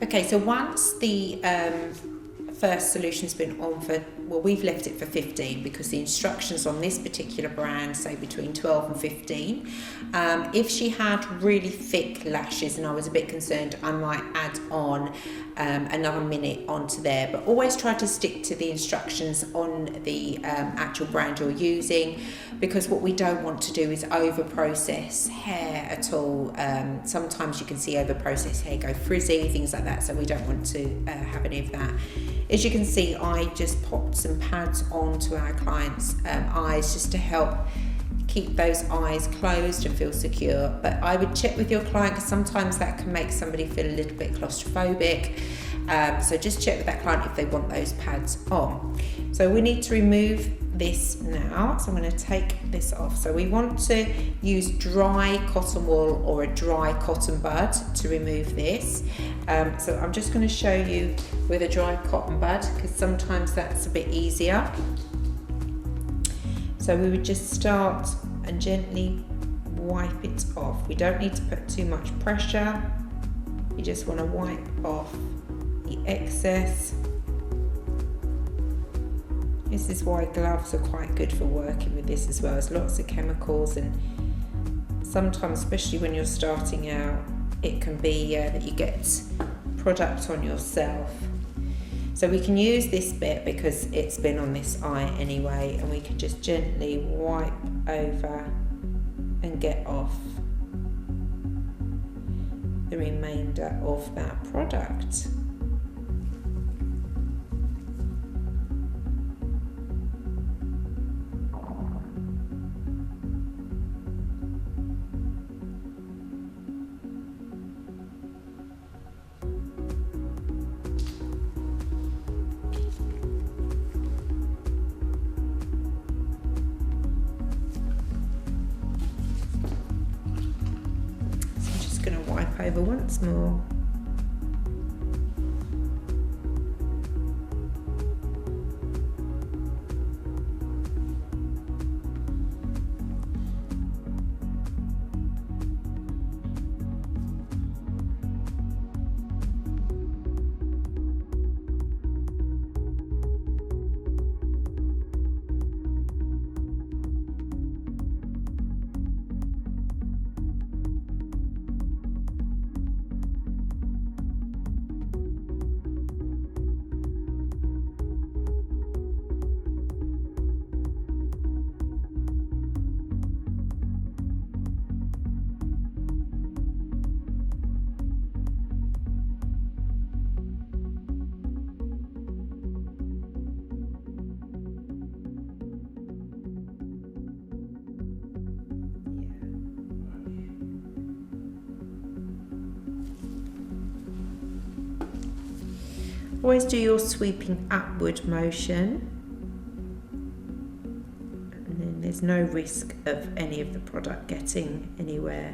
Okay, so once the first solution's been on for, well, we've left it for 15 because the instructions on this particular brand say between 12 and 15. If she had really thick lashes and I was a bit concerned, I might add on another minute onto there, but always try to stick to the instructions on the actual brand you're using, because what we don't want to do is over process hair at all. Sometimes you can see over processed hair go frizzy, things like that, so we don't want to have any of that. As you can see, I just popped some pads onto our clients' eyes just to help keep those eyes closed and feel secure. But I would check with your client, because sometimes that can make somebody feel a little bit claustrophobic. So just check with that client if they want those pads on. So we need to remove this now. So I'm going to take this off. So we want to use dry cotton wool or a dry cotton bud to remove this. So I'm just going to show you with a dry cotton bud, because sometimes that's a bit easier. So we would just start and gently wipe it off. We don't need to put too much pressure. You just want to wipe off the excess. This is why gloves are quite good for working with this as well. There's lots of chemicals, and sometimes, especially when you're starting out, it can be that you get product on yourself. So we can use this bit because it's been on this eye anyway, and we can just gently wipe over and get off the remainder of that product. Wipe over once more. Always do your sweeping upward motion, and then there's no risk of any of the product getting anywhere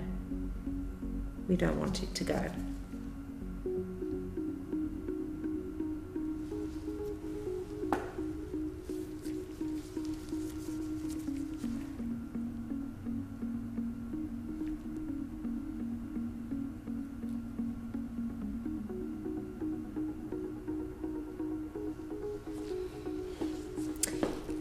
we don't want it to go.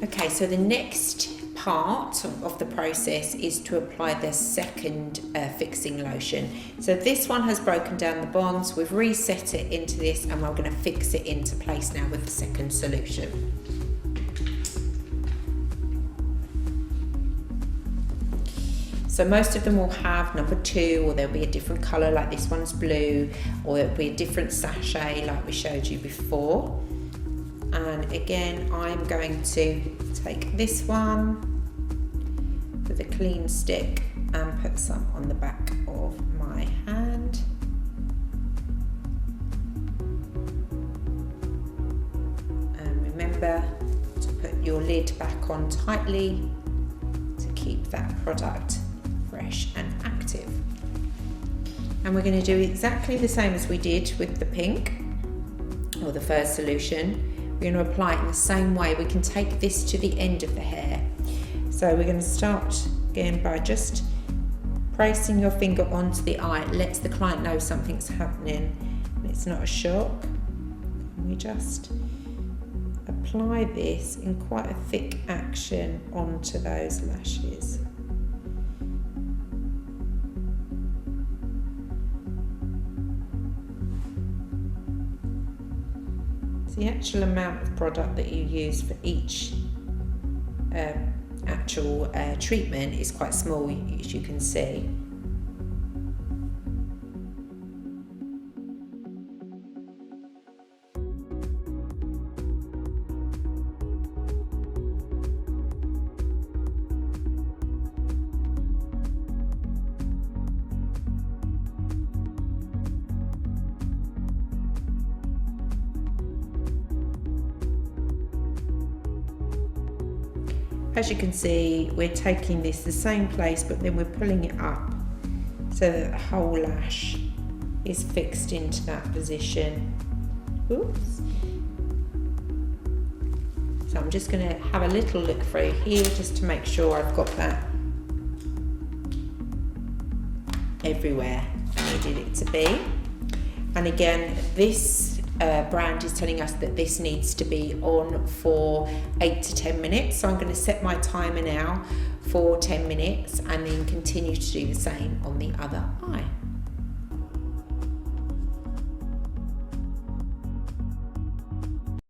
Okay, so the next part of the process is to apply the second fixing lotion. So this one has broken down the bonds, we've reset it into this, and we're going to fix it into place now with the second solution. So most of them will have number 2, or there'll be a different colour like this one's blue, or it'll be a different sachet like we showed you before. And again, I'm going to take this one with a clean stick and put some on the back of my hand. And remember to put your lid back on tightly to keep that product fresh and active. And we're going to do exactly the same as we did with the pink, or the first solution. We're going to apply it in the same way. We can take this to the end of the hair. So we're going to start again by just pressing your finger onto the eye. It lets the client know something's happening. And it's not a shock. We just apply this in quite a thick action onto those lashes. The actual amount of product that you use for each actual treatment is quite small, as you can see. As you can see, we're taking this the same place, but then we're pulling it up so that the whole lash is fixed into that position. Oops. So I'm just going to have a little look through here just to make sure I've got that everywhere I needed it to be. And again, this brand is telling us that this needs to be on for 8 to 10 minutes. So I'm going to set my timer now for 10 minutes and then continue to do the same on the other eye.